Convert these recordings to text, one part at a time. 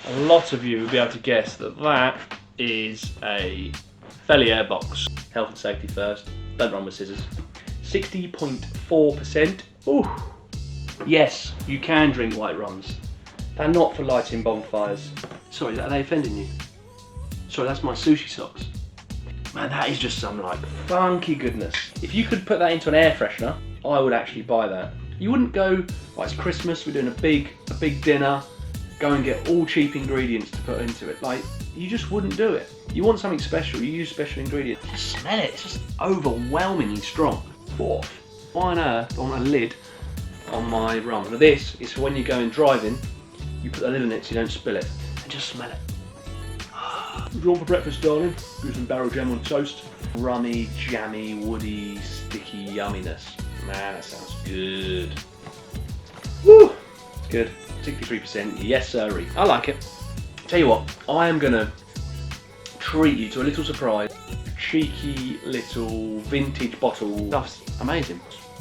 A lot of you will be able to guess that that is a Velier box. Health and safety first, don't run with scissors. 60.4%. Ooh. Yes, you can drink white rums. They're not for lighting bonfires. Sorry, are they offending you? Sorry, that's my sushi socks. Man, that is just some like funky goodness. If you could put that into an air freshener, I would actually buy that. You wouldn't go, oh, it's Christmas, we're doing a big dinner, go and get all cheap ingredients to put into it. Like, you just wouldn't do it. You want something special, you use special ingredients. Just smell it, it's just overwhelmingly strong. Whoa. Why on earth I want a lid on my rum? Now this is for when you're going driving, you put the lid on it so you don't spill it, and just smell it. Drawn for breakfast, darling. Do some barrel jam on toast. Rummy, jammy, woody, sticky yumminess. Man, that sounds good. Woo! It's good. 63%. Yes, sirree. I like it. Tell you what, I am gonna treat you to a little surprise. Cheeky little vintage bottle. Stuff's amazing.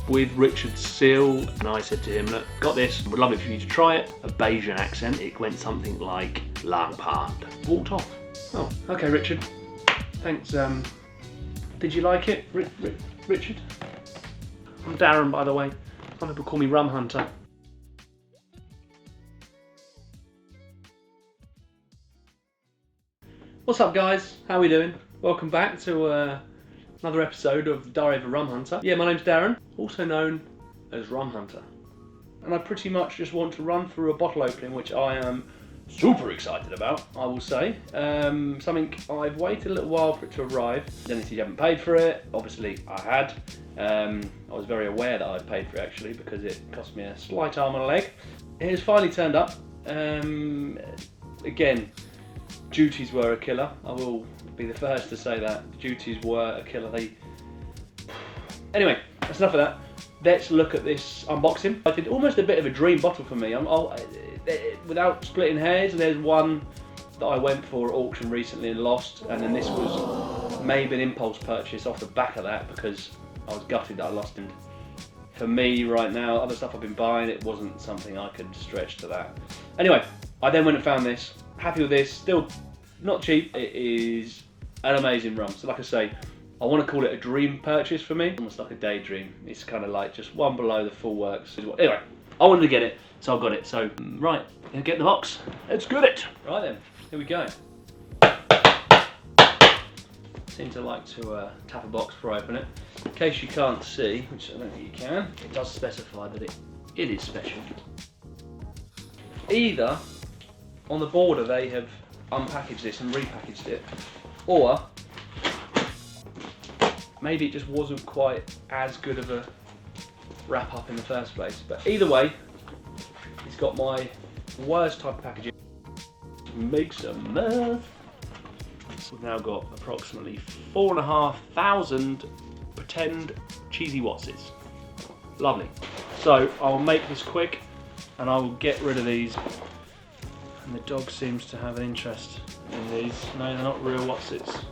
With Richard Seale, and I said to him, look, got this, would love it for you to try it. A Bayesian accent, it went something like Lang Pond. Walked off. Oh, okay, Richard. Thanks. Did you like it, Richard? I'm Darren, by the way. Some people call me Rumhunter. What's up, guys? How are we doing? Welcome back to another episode of the Diary of a Rumhunter. Yeah, my name's Darren, also known as Rumhunter. And I pretty much just want to run through a bottle opening, which I am super excited about, I will say. Something I've waited a little while for it to arrive. Then if you haven't paid for it, obviously I had. I was very aware that I'd paid for it actually because it cost me a slight arm and a leg. It has finally turned up. Again, duties were a killer. I will be the first to say that. Duties were a killer. Anyway, that's enough of that. Let's look at this unboxing. I did almost a bit of a dream bottle for me. Without splitting hairs, there's one that I went for at auction recently and lost, and then this was maybe an impulse purchase off the back of that because I was gutted that I lost it. For me right now, other stuff I've been buying, it wasn't something I could stretch to that. Anyway, I then went and found this. Happy with this, still not cheap. It is an amazing rum. So like I say, I want to call it a dream purchase for me. Almost like a daydream. It's kind of like just one below the full works. Anyway, I wanted to get it, so I got it. So, right, gonna get the box. Let's get it. Right then, here we go. Seem to like to tap a box before I open it. In case you can't see, which I don't think you can, it does specify that it is special. Either on the border they have unpackaged this and repackaged it, or maybe it just wasn't quite as good of a wrap up in the first place. But either way, it's got my worst type of packaging. Make some math. We've now got approximately 4,500 pretend cheesy Wattses. Lovely. So I'll make this quick and I will get rid of these. And the dog seems to have an interest in these. No, they're not real Wattses.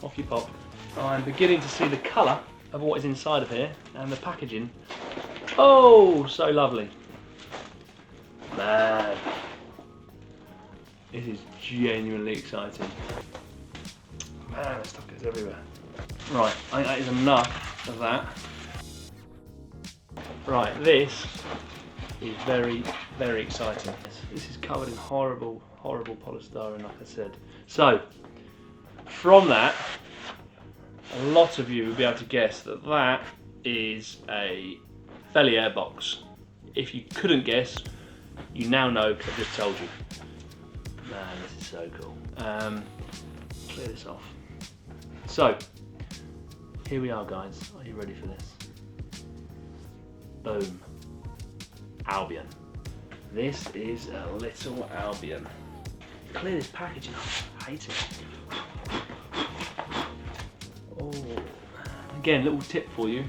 Off you pop. I'm beginning to see the colour of what is inside of here and the packaging. Oh, so lovely. Man, this is genuinely exciting. Man, the stuff goes everywhere. Right, I think that is enough of that. Right, this is very, very exciting. This is covered in horrible, horrible polystyrene, like I said. So, from that, a lot of you will be able to guess that that is a Velier box. If you couldn't guess, you now know because I've just told you. Man, this is so cool. Clear this off. So, here we are, guys. Are you ready for this? Boom. Albion. This is a little Albion. Clear this packaging off. I hate it. Oh. Again, little tip for you.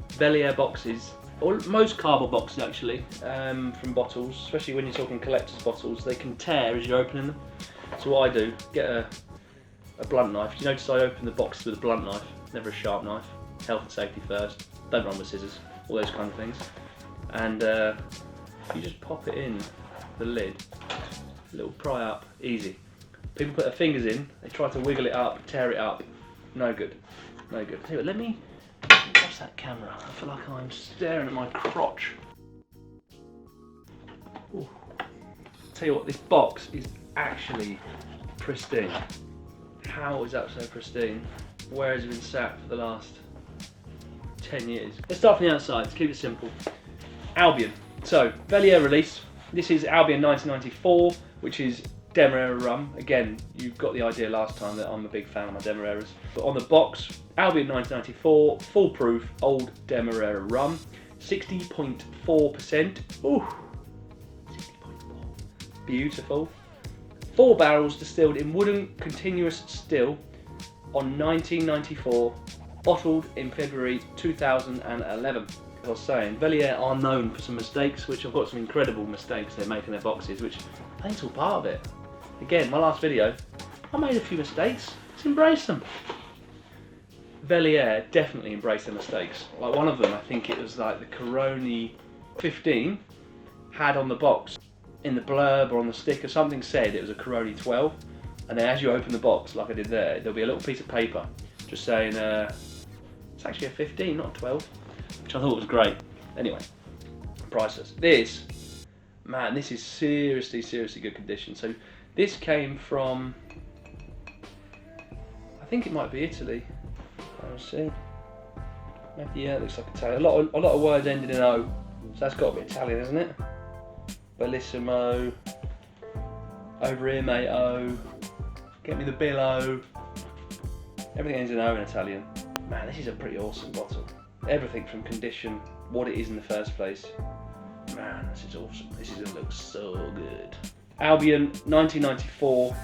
Velier boxes, or most cardboard boxes actually, from bottles, especially when you're talking collector's bottles, they can tear as you're opening them. So what I do, get a blunt knife. You notice I open the box with a blunt knife, never a sharp knife. Health and safety first. Don't run with scissors, all those kind of things. And you just pop it in the lid a little pry up, easy. People put their fingers in, they try to wiggle it up, tear it up, no good, no good. Tell you what, let me watch that camera. I feel like I'm staring at my crotch. Ooh. Tell you what, this box is actually pristine. How is that so pristine? Where has it been sat for the last 10 years? Let's start from the outside, let's keep it simple. Albion. So, Velier release. This is Albion 1994, which is Demerara rum. Again, you got the idea last time that I'm a big fan of my Demeraras. But on the box, Albion 1994, full proof, old Demerara rum, 60.4%. Ooh, 60.4. Beautiful. 4 barrels distilled in wooden continuous still on 1994, bottled in February 2011. As I was saying, Velier are known for some mistakes, which I've got some incredible mistakes they make in their boxes, which I think's all part of it. Again, my last video, I made a few mistakes, let's embrace them. Velier definitely embraced their mistakes. Like one of them, I think it was like the Coroni 15 had on the box, in the blurb or on the sticker, something said it was a Coroni 12, and then as you open the box, like I did there, there'll be a little piece of paper just saying it's actually a 15, not a 12, which I thought was great. Anyway, priceless. This, man, this is seriously good condition. So this came from, I think it might be Italy. Let's see. Maybe, yeah, it looks like Italian. A lot of words ending in O, so that's got to be Italian, isn't it? Bellissimo. Over here, mate. O. Get me the billo. Everything ends in O in Italian. Man, this is a pretty awesome bottle. Everything from condition, what it is in the first place. Man, this is awesome. This is gonna look so good. Albion 1994,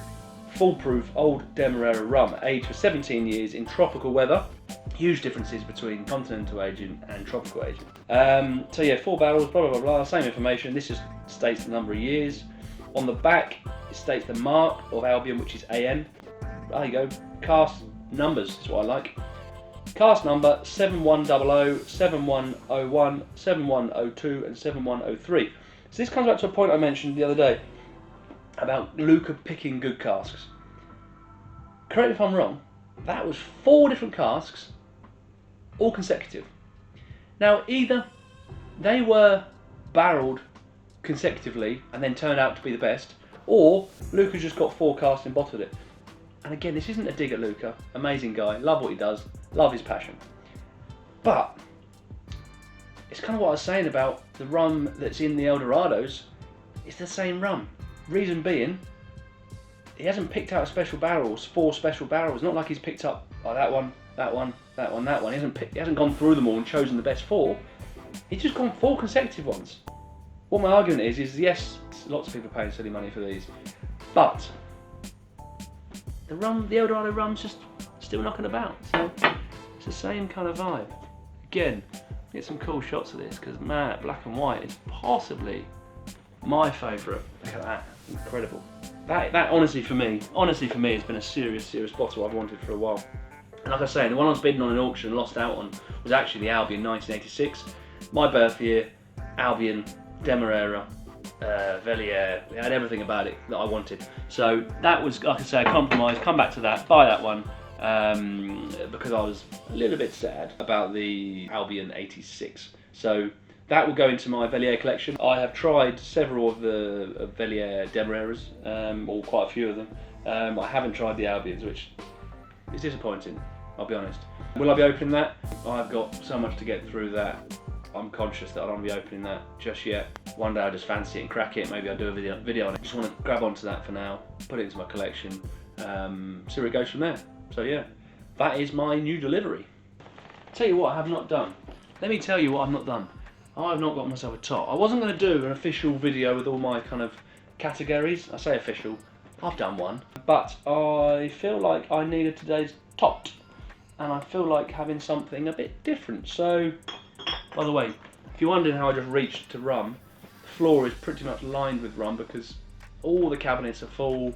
foolproof old Demerara rum, aged for 17 years in tropical weather. Huge differences between continental aging and tropical aging. So yeah, 4 barrels, blah blah blah blah. Same information. This just states the number of years. On the back, it states the mark of Albion, which is AN. There you go. Cask numbers is what I like. Cask number 7100, 7101, 7102 and 7103. So this comes back to a point I mentioned the other day about Luca picking good casks. Correct me if I'm wrong, that was 4 different casks, all consecutive. Now either they were barreled consecutively and then turned out to be the best, or Luca just got 4 casks and bottled it. And again, this isn't a dig at Luca, amazing guy, love what he does, love his passion. But it's kind of what I was saying about the rum that's in the Eldorados, it's the same rum. Reason being, he hasn't picked out special barrels, 4 special barrels, not like he's picked up that one, that one, that one, that one. He hasn't gone through them all and chosen the best 4. He's just gone 4 consecutive ones. What my argument is yes, lots of people are paying silly money for these, but the Eldorado rum's just still knocking about. So it's the same kind of vibe. Again, get some cool shots of this because man, that black and white is possibly my favourite. Look at that, incredible. That honestly for me has been a serious bottle I've wanted for a while. And like I say, the one I was bidding on in auction and lost out on was actually the Albion 1986. My birth year, Albion, Demerara, Velier, it had everything about it that I wanted. So that was, like I say, a compromise, come back to that, buy that one, because I was a little bit sad about the Albion 86. So that will go into my Velier collection. I have tried several of the Velier Demeraras, or quite a few of them. I haven't tried the Albions, which is disappointing, I'll be honest. Will I be opening that? I've got so much to get through that I'm conscious that I don't want to be opening that just yet. One day I'll just fancy it and crack it, maybe I'll do a video on it. Just want to grab onto that for now, put it into my collection, see where it goes from there. So yeah, that is my new delivery. Tell you what I have not done. Let me tell you what I've not done. I have not got myself a top. I wasn't going to do an official video with all my kind of categories. I say official, I've done one. But I feel like I needed today's top. And I feel like having something a bit different. So, by the way, if you're wondering how I just reached to rum, the floor is pretty much lined with rum because all the cabinets are full,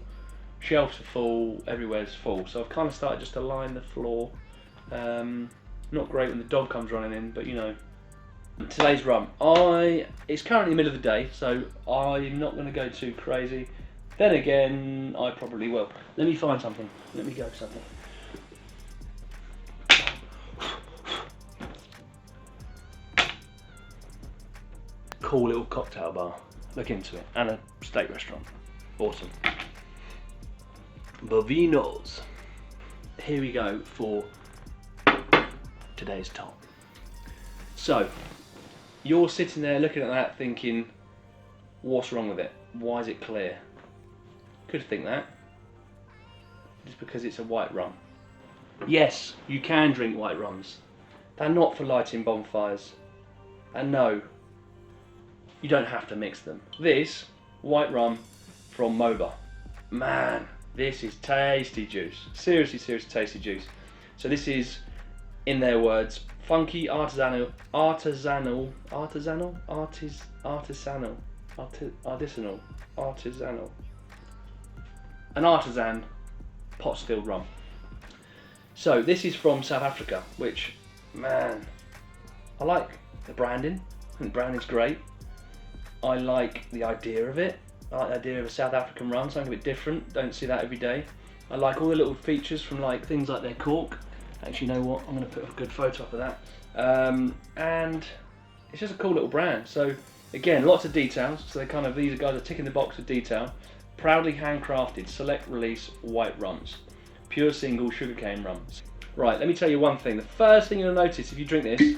shelves are full, everywhere's full. So I've kind of started just to line the floor. Not great when the dog comes running in, but you know. Today's rum. It's currently the middle of the day, so I'm not going to go too crazy. I Then again, I probably will. Let me find something. Let me go for something. Cool little cocktail bar. Look into it. And a steak restaurant. Awesome. Bovinos. Here we go for today's top. So, you're sitting there looking at that thinking, what's wrong with it? Why is it clear? Could think that. It's because it's a white rum. Yes, you can drink white rums. They're not for lighting bonfires. And no, you don't have to mix them. This white rum from Moba. Man, this is tasty juice. Seriously, seriously tasty juice. So this is, in their words, funky artisanal, an artisan pot stilled rum. So this is from South Africa, which, man, I like the branding. I think the branding's great. I like the idea of it. I like the idea of a South African rum, something a bit different. Don't see that every day. I like all the little features from like things like their cork. Actually, you know what? I'm going to put a good photo up of that. And it's just a cool little brand. So again, lots of details. So these guys are ticking the box with detail. Proudly handcrafted, select release white rums. Pure single sugarcane rums. Right, let me tell you one thing. The first thing you'll notice if you drink this,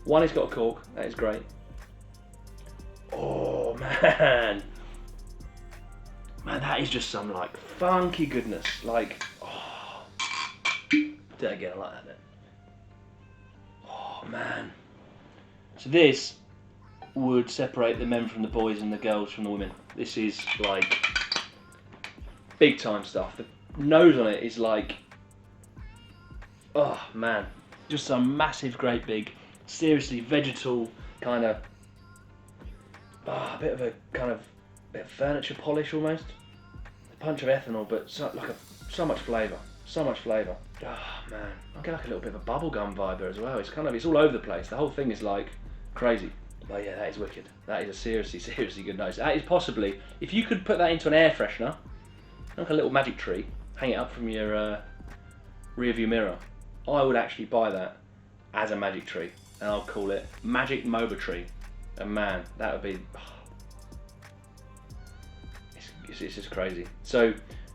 one, it's got a cork. That is great. Oh man. Man, that is just some like funky goodness. Like, oh. Do that again, I like that then. Oh man. So this would separate the men from the boys and the girls from the women. This is like big time stuff. The nose on it is like, oh man, just some massive, great big, seriously vegetal kind of, a bit of furniture polish almost. A punch of ethanol, but so much flavour, so much flavour. Oh man, I get like a little bit of a bubblegum vibe there as well. It's all over the place. The whole thing is like crazy. But yeah, that is wicked. That is a seriously, seriously good nose. That is possibly, if you could put that into an air freshener, like a little magic tree, hang it up from your rear view mirror, I would actually buy that as a magic tree, and I'll call it Magic Moba Tree. And man, that would be, it's just crazy. So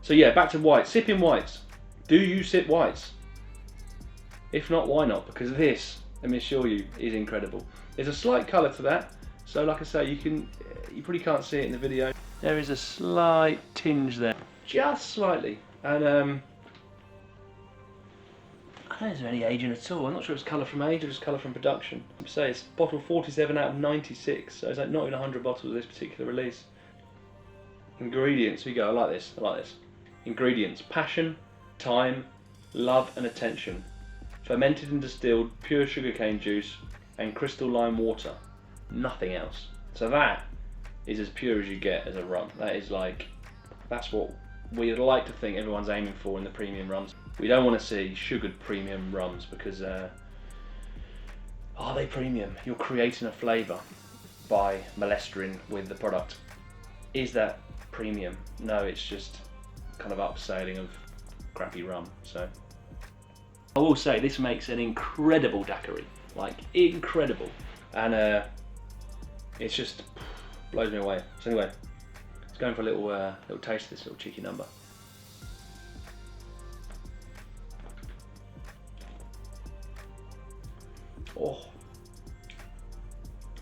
yeah, back to whites. Sipping whites. Do you sip whites? If not, why not? Because this, let me assure you, is incredible. There's a slight colour to that, so like I say, you probably can't see it in the video. There is a slight tinge there, just slightly, and I don't know if there's any aging at all. I'm not sure if it's colour from age or just colour from production. Say it's bottle 47 out of 96, so it's like not even 100 bottles of this particular release. Ingredients, here we go. I like this. Ingredients: passion, time, love, and attention. Fermented and distilled pure sugarcane juice and crystal lime water, nothing else. So that is as pure as you get as a rum. That is like, that's what we'd like to think everyone's aiming for in the premium rums. We don't want to see sugared premium rums because are they premium? You're creating a flavour by molestering with the product. Is that premium? No, it's just kind of upselling of crappy rum. So I will say this makes an incredible daiquiri. Like, incredible, and it's just blows me away. So anyway, let's go in for a little taste of this little cheeky number. Oh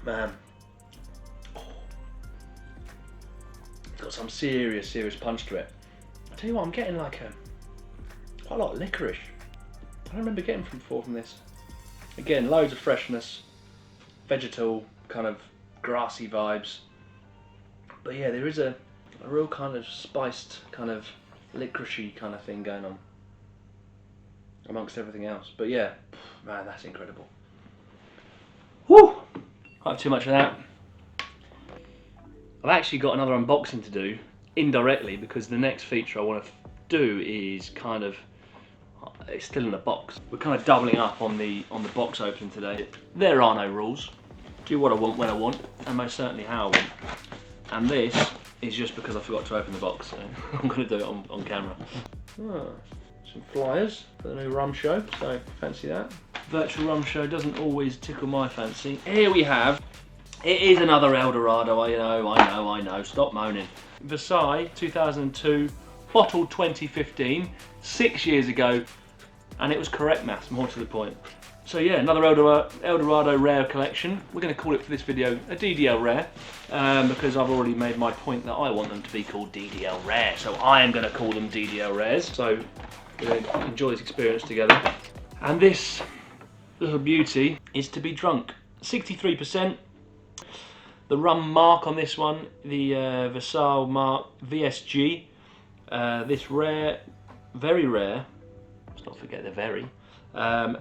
man, it's got some serious punch to it. I tell you what, I'm getting like quite a lot of licorice. I don't remember getting before from this. Again, loads of freshness, vegetal, kind of grassy vibes. But yeah, there is a real kind of spiced, kind of licoricey kind of thing going on amongst everything else. But yeah, man, that's incredible. Whew! Can't have too much of that. I've actually got another unboxing to do, indirectly, because the next feature I want to do is kind of, it's still in the box. We're kind of doubling up on the box opening today. There are no rules. Do what I want when I want, and most certainly how I want. And this is just because I forgot to open the box, so I'm going to do it on camera. Some flyers for the new rum show, so fancy that. Virtual rum show doesn't always tickle my fancy. Here we have, it is another Eldorado, I know, stop moaning. Versailles 2002, bottled 2015, 6 years ago, and it was correct maths, more to the point. So yeah, another Eldorado rare collection. We're going to call it for this video a DDL rare, because I've already made my point that I want them to be called DDL rare, so I am going to call them DDL rares. So we're going to enjoy this experience together. And this little beauty is to be drunk. 63%. The rum mark on this one, the Versailles mark VSG. This rare, very rare, let's not forget the very,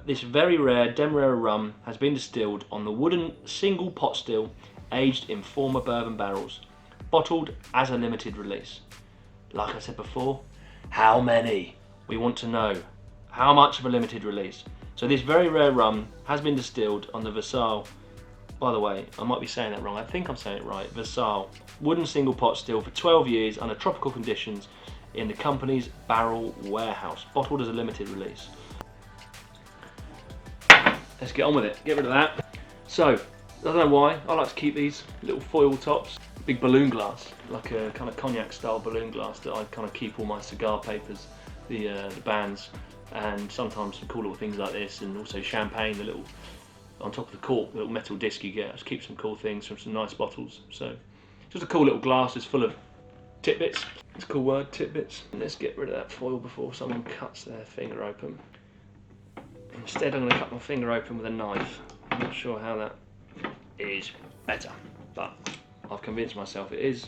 this very rare Demerara rum has been distilled on the wooden single pot still, aged in former bourbon barrels, bottled as a limited release. Like I said before, how many? We want to know. How much of a limited release? So this very rare rum has been distilled on the Versailles, by the way, I might be saying that wrong, I think I'm saying it right, Versailles wooden single pot still for 12 years under tropical conditions in the company's barrel warehouse, bottled as a limited release. Let's get on with it, get rid of that. So, I don't know why, I like to keep these little foil tops, big balloon glass, like a kind of cognac style balloon glass that I kind of keep all my cigar papers, the bands, and sometimes some cool little things like this, and also champagne, the little, on top of the cork, the little metal disc you get. Just keep some cool things from some nice bottles. So, just a cool little glass is full of tidbits. It's a cool word, tidbits. And let's get rid of that foil before someone cuts their finger open. Instead, I'm going to cut my finger open with a knife. I'm not sure how that is better, but I've convinced myself it is.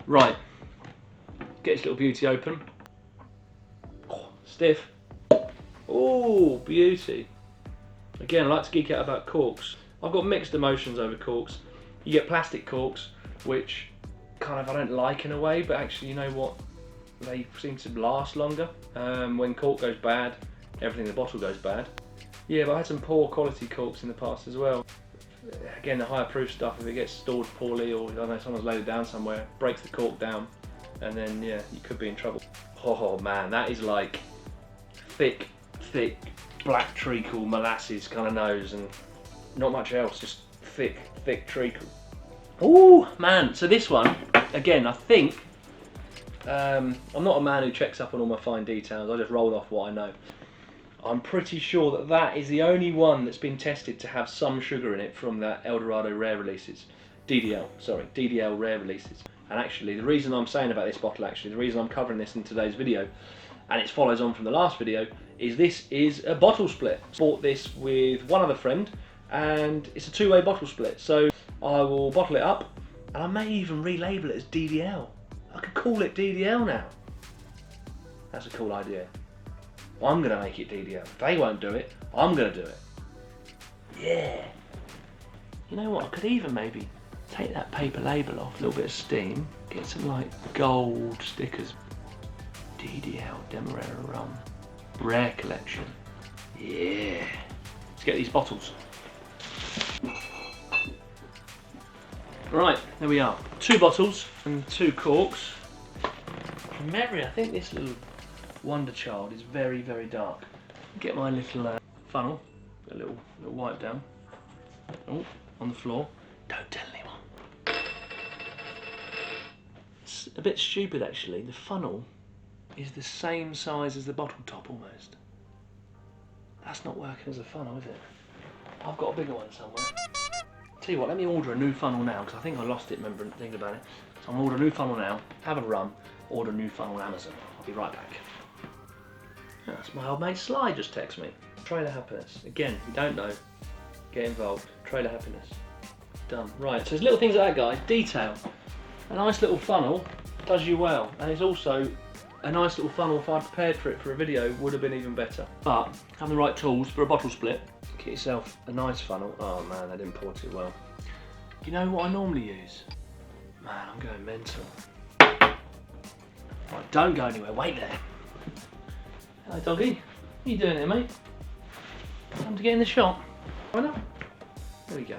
Right, get this little beauty open. Oh, stiff. Oh, beauty. Again, I like to geek out about corks. I've got mixed emotions over corks. You get plastic corks, which kind of I don't like in a way, but actually, you know what? They seem to last longer. When cork goes bad, everything in the bottle goes bad. Yeah, but I had some poor quality corks in the past as well. Again, the higher proof stuff, if it gets stored poorly, or I don't know, someone's laid it down somewhere, breaks the cork down, and then yeah, you could be in trouble. Oh man, that is like thick black treacle molasses kind of nose, and not much else, just thick treacle. Oh man, so this one, again, I think, I'm not a man who checks up on all my fine details, I just roll off what I know. I'm pretty sure that that is the only one that's been tested to have some sugar in it from that Eldorado rare releases. DDL rare releases. And actually, the reason I'm saying about this bottle, the reason I'm covering this in today's video, and it follows on from the last video, is this is a bottle split. Bought this with one other friend, and it's a two-way bottle split. So I will bottle it up, and I may even relabel it as DDL. I could call it DDL now. That's a cool idea. I'm going to make it DDL. If they won't do it, I'm going to do it. Yeah. You know what, I could even maybe take that paper label off, a little bit of steam, get some like gold stickers. DDL Demerara rum. Rare collection. Yeah. Let's get these bottles. Right, there we are. 2 bottles and 2 corks. From memory, I think this little Wonder Child is very dark. Get my little funnel, a little wipe down. Oh, on the floor. Don't tell anyone. It's a bit stupid actually. The funnel is the same size as the bottle top almost. That's not working as a funnel, is it? I've got a bigger one somewhere. Tell you what, let me order a new funnel now, because I think I lost it, remember, thinking about it. So I'm going to order a new funnel now, have a rum, order a new funnel on Amazon. I'll be right back. That's my old mate Sly just texted me. Trailer happiness. Again, if you don't know, get involved. Trailer happiness. Done. Right, so there's little things like that, guys. Detail. A nice little funnel does you well, and it's also a nice little funnel. If I prepared for it for a video, would have been even better. But having the right tools for a bottle split, get yourself a nice funnel. Oh man, they didn't port it well. You know what I normally use? Man, I'm going mental. Right, don't go anywhere. Wait there. Hello, doggy. What are you doing here, mate? Time to get in the shot. Why not? There we go.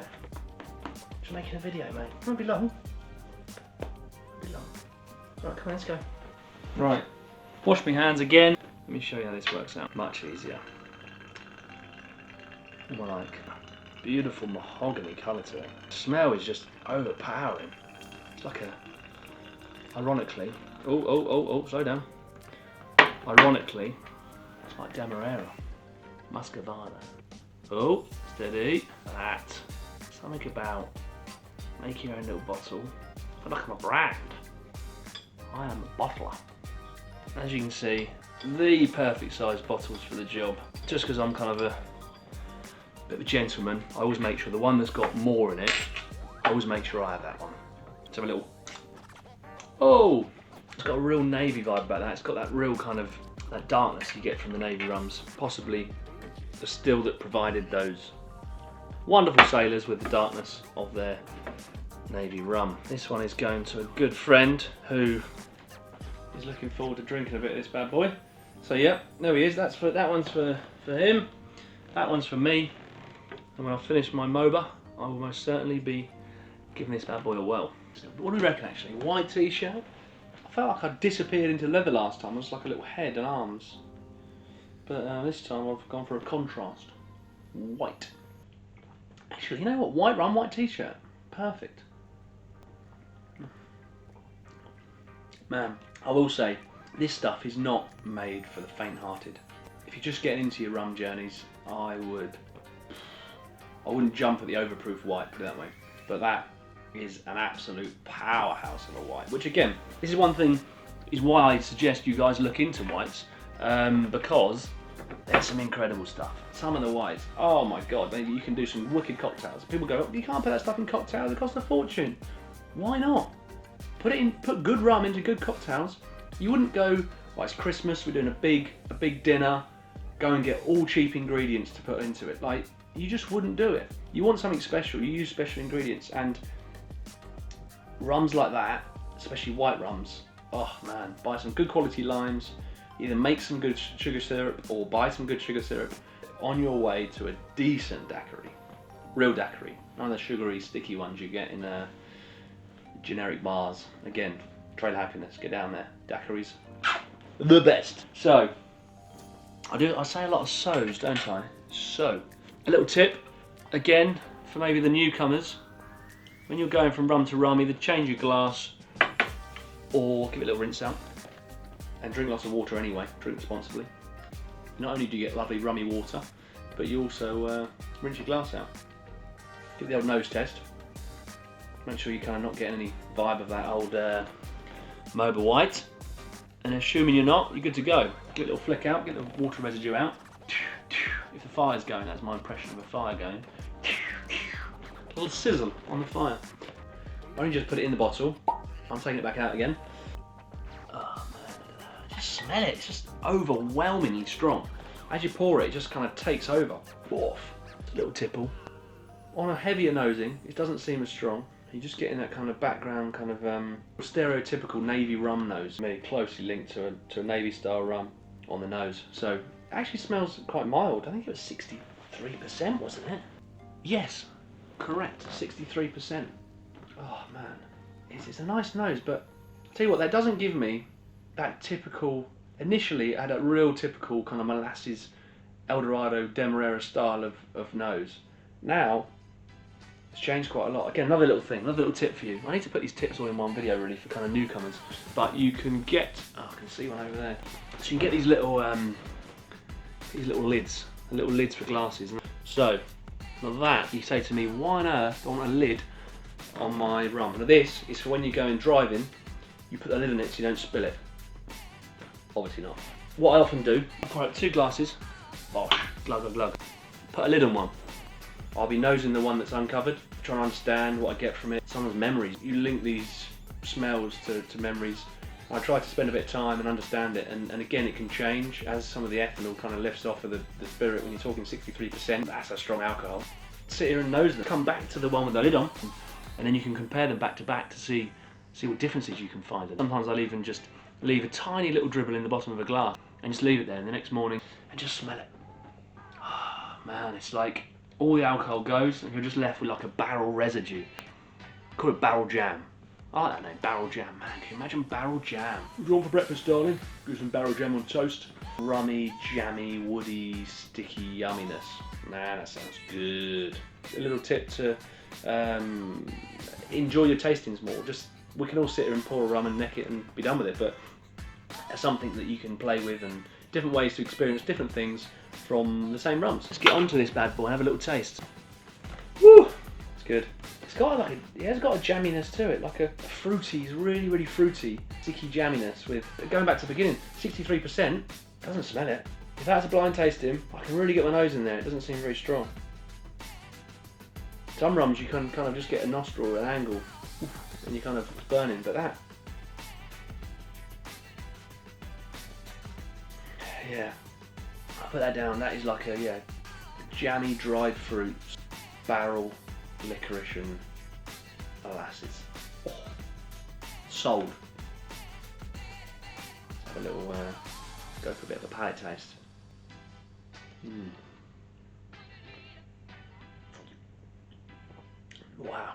Just making a video, mate. Won't be long. Right, come on, let's go. Right, wash my hands again. Let me show you how this works out. Much easier. More like beautiful mahogany colour to it. The smell is just overpowering. It's like a, ironically, oh, slow down. Ironically, it's like Demerara, Muscovado. Oh, steady. That. Something about making your own little bottle. I feel like I'm a brand. I am a bottler. As you can see, the perfect size bottles for the job. Just because I'm kind of a bit of a gentleman, I always make sure the one that's got more in it, I always make sure I have that one. Let's have a little. Oh! It's got a real navy vibe about that. It's got that real kind of, that darkness you get from the navy rums. Possibly the still that provided those wonderful sailors with the darkness of their navy rum. This one is going to a good friend who is looking forward to drinking a bit of this bad boy. So yeah, there he is. That one's for him. That one's for me. And when I finish my MOBA, I will most certainly be giving this bad boy a whirl. So what do we reckon actually? White t-shirt? I felt like I disappeared into leather last time. It was like a little head and arms. But this time I've gone for a contrast. White. Actually, you know what? White rum, white t-shirt. Perfect. Man, I will say, this stuff is not made for the faint-hearted. If you're just getting into your rum journeys, I wouldn't jump at the overproof white, put it that way. But that is an absolute powerhouse of a white. Which again, this is one thing, is why I suggest you guys look into whites, because there's some incredible stuff. Some of the whites, oh my god, maybe you can do some wicked cocktails. People go, you can't put that stuff in cocktails, it costs a fortune. Why not? Put good rum into good cocktails. You wouldn't go, well, it's Christmas, we're doing a big dinner, go and get all cheap ingredients to put into it. Like, you just wouldn't do it. You want something special, you use special ingredients, and rums like that, especially white rums, oh man, buy some good quality limes, either make some good sugar syrup or buy some good sugar syrup on your way to a decent daiquiri. Real daiquiri, none of the sugary, sticky ones you get in generic bars. Again, Trail Happiness, get down there. Daiquiris, the best. So, I say a lot of so's, don't I? So, a little tip, again, for maybe the newcomers, when you're going from rum to rum, either change your glass or give it a little rinse out. And drink lots of water anyway, drink responsibly. Not only do you get lovely rummy water, but you also rinse your glass out. Give the old nose test. Make sure you're kind of not getting any vibe of that old MOBA white. And assuming you're not, you're good to go. Get a little flick out, get the water residue out. If the fire's going, that's my impression of a fire going. A little sizzle on the fire. I only just put it in the bottle. I'm taking it back out again. Oh man, just smell it. It's just overwhelmingly strong. As you pour it, it just kind of takes over. Woof. It's a little tipple. On a heavier nosing, it doesn't seem as strong. You're just getting that kind of background, kind of stereotypical navy rum nose. Very closely linked to a navy style rum on the nose. So it actually smells quite mild. I think it was 63%, wasn't it? Yes, correct, 63%. Oh man, it's a nice nose, but I'll tell you what, that doesn't give me that typical, initially I had a real typical kind of molasses, Eldorado, Demerara style of nose. Now, it's changed quite a lot. Again, another little thing, another little tip for you. I need to put these tips all in one video really for kind of newcomers. But you can get, oh, I can see one over there. So you can get these little lids, little lids for glasses. So, now that, you say to me, why on earth do I want a lid on my rum? Now this is for when you're going driving, you put the lid on it so you don't spill it. Obviously not. What I often do, I pour out 2 glasses, bosh, glug, glug, glug. Put a lid on one. I'll be nosing the one that's uncovered, trying to understand what I get from it. Someone's memories. You link these smells to memories. I try to spend a bit of time and understand it, and again it can change as some of the ethanol kind of lifts off of the spirit. When you're talking 63%, that's a strong alcohol. Sit here and nose them. Come back to the one with the lid on, and then you can compare them back to back to see what differences you can find. And sometimes I'll even just leave a tiny little dribble in the bottom of a glass and just leave it there, and the next morning and just smell it. Oh, man, it's like all the alcohol goes and you're just left with like a barrel residue. Call it barrel jam. I like that name, barrel jam, man. Can you imagine barrel jam? What do you want for breakfast, darling? Do some barrel jam on toast. Rummy, jammy, woody, sticky yumminess. Man, that sounds good. A little tip to enjoy your tastings more. We can all sit here and pour a rum and neck it and be done with it, but that's something that you can play with and different ways to experience different things from the same rums. Let's get onto this bad boy and have a little taste. Woo! It's good. It has got a jamminess to it, like a fruity, it's really, really fruity, sticky jamminess with, going back to the beginning, 63%, doesn't smell it. If I had to blind taste him, I can really get my nose in there, it doesn't seem very strong. Some rums you can kind of just get a nostril at an angle, and you're kind of burning, but that, yeah, I'll put that down, that is like a jammy dried fruits, barrel, licorice and molasses. Oh, sold. Let's have a little, go for a bit of a palate taste. Wow,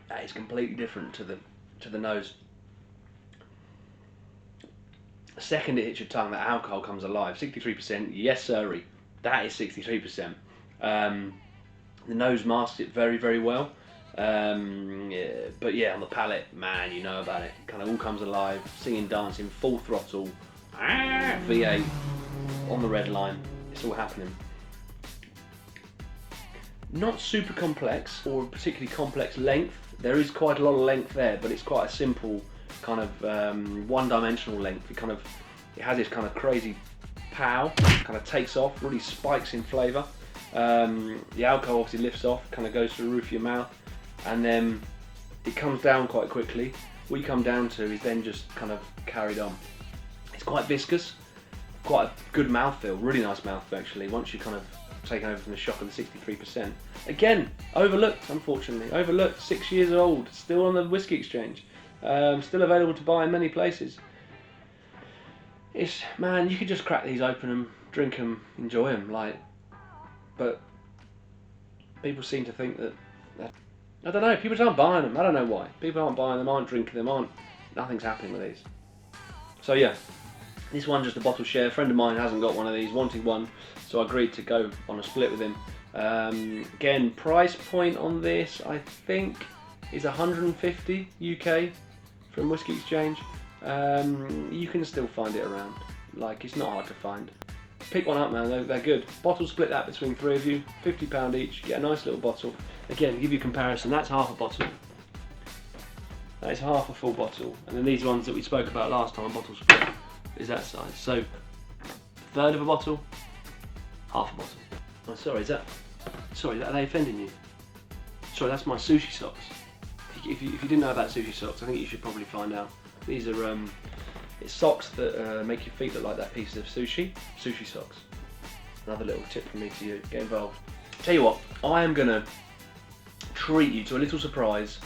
that is completely different to the nose. The second it hits your tongue, that alcohol comes alive. 63%, yes sirree. That is 63%. The nose masks it very, very well. Yeah, but yeah, on the palate, man, you know about it. It kind of all comes alive, singing, dancing, full throttle. V8 on the red line. It's all happening. Not super complex or particularly complex length. There is quite a lot of length there, but it's quite a simple kind of one-dimensional length. It has this kind of crazy pow, kind of takes off, really spikes in flavour. The alcohol obviously lifts off, kind of goes to the roof of your mouth, and then it comes down quite quickly. What you come down to is then just kind of carried on. It's quite viscous, quite a good mouthfeel, really nice mouthfeel actually, once you kind of taken over from the shock of the 63%. Again, overlooked, unfortunately. Overlooked, 6 years old, still on the Whisky Exchange. Still available to buy in many places. Man, you could just crack these open and drink them, enjoy them, but people seem to think that I don't know, people aren't buying them, I don't know why. People aren't buying them, aren't drinking them, nothing's happening with these. So yeah, this one just a bottle share. A friend of mine hasn't got one of these, wanted one, so I agreed to go on a split with him. Again, price point on this I think is 150 UK from Whisky Exchange. You can still find it around, it's not hard to find. Pick one up, man, they're good. Bottle split that between 3 of you, £50 each, get a nice little bottle. Again, give you a comparison, that's half a bottle. That is half a full bottle. And then these ones that we spoke about last time, bottle split, is that size. So, a third of a bottle, half a bottle. Oh, sorry, are they offending you? Sorry, that's my sushi socks. If you didn't know about sushi socks, I think you should probably find out. These are it's socks that make your feet look like that piece of sushi socks. Another little tip from me to you, get involved. Tell you what, I am gonna treat you to a little surprise,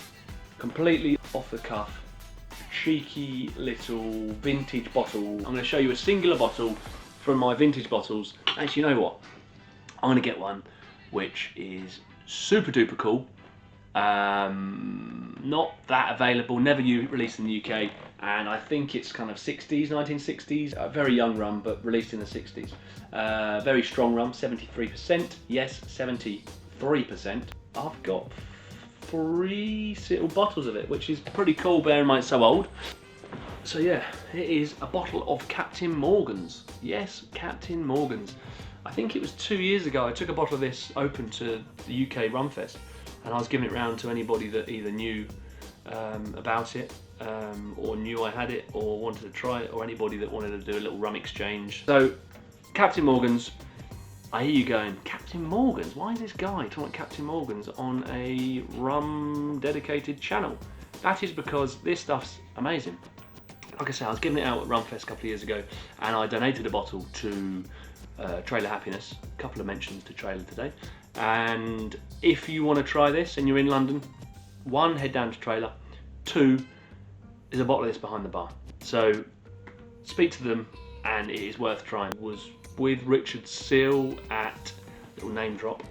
completely off the cuff, cheeky little vintage bottle. I'm gonna show you a singular bottle from my vintage bottles. Actually, you know what? I'm gonna get one which is super duper cool. Not that available, never released in the UK, and I think it's kind of 60s, 1960s, a very young rum, but released in the 60s. Very strong rum, 73%, yes, 73%. I've got 3 little bottles of it, which is pretty cool, bear in mind it's so old. So yeah, it is a bottle of Captain Morgan's. Yes, Captain Morgan's. I think it was 2 years ago I took a bottle of this open to the UK Rumfest, and I was giving it round to anybody that either knew about it, or knew I had it, or wanted to try it, or anybody that wanted to do a little rum exchange. So, Captain Morgan's, I hear you going, Captain Morgan's? Why is this guy talking about Captain Morgan's on a rum dedicated channel? That is because this stuff's amazing. Like I said, I was giving it out at Rumfest a couple of years ago, and I donated a bottle to Trailer Happiness. A couple of mentions to Trailer today. And if you want to try this and you're in London, 1, head down to Trailer. 2, there's a bottle of this behind the bar. So speak to them, and it is worth trying. Was with Richard Seale at, little name drop,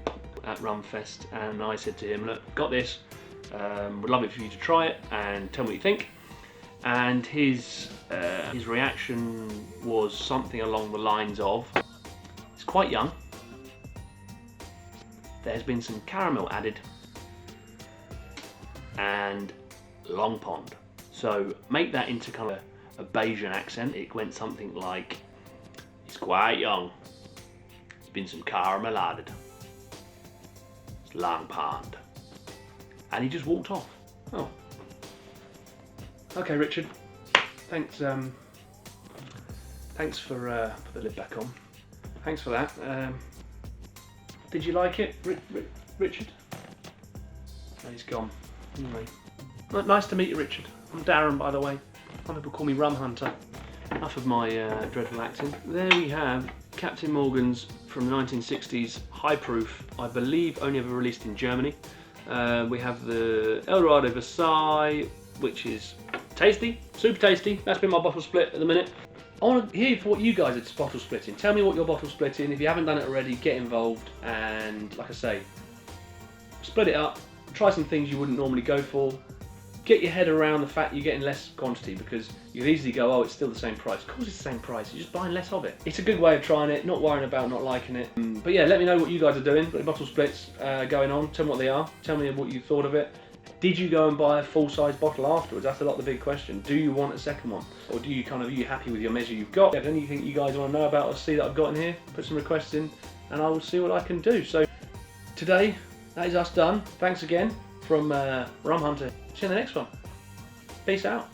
at Rumfest, and I said to him, look, got this, Would love it for you to try it and tell me what you think. And his reaction was something along the lines of, it's quite young, there's been some caramel added, and long pond. So make that into kind of a Bayesian accent. It went something like, it's quite young, there's been some caramel added, it's long pond. And he just walked off. Oh. Okay, Richard. Thanks. Thanks for put the lid back on. Thanks for that. Did you like it, Richard? No, he's gone. Anyway, nice to meet you, Richard. I'm Darren, by the way. Some people call me Rumhunter. Enough of my dreadful accent. There we have Captain Morgan's from the 1960s, high proof. I believe only ever released in Germany. We have the Eldorado Versailles, which is tasty, super tasty. That's been my bottle split at the minute. I want to hear what you guys are bottle splitting. Tell me what you're bottle splitting. If you haven't done it already, get involved and, like I say, split it up. Try some things you wouldn't normally go for. Get your head around the fact you're getting less quantity, because you could easily go, oh, it's still the same price. Of course it's the same price, you're just buying less of it. It's a good way of trying it, not worrying about not liking it. But yeah, let me know what you guys are doing. Got the bottle splits going on. Tell me what they are. Tell me what you thought of it. Did you go and buy a full-size bottle afterwards? That's a lot the big question. Do you want a second one? Or do you are you happy with your measure you've got? If there's anything you guys want to know about or see that I've got in here, put some requests in and I will see what I can do. So today, that is us done. Thanks again from Rumhunter. See you in the next one. Peace out.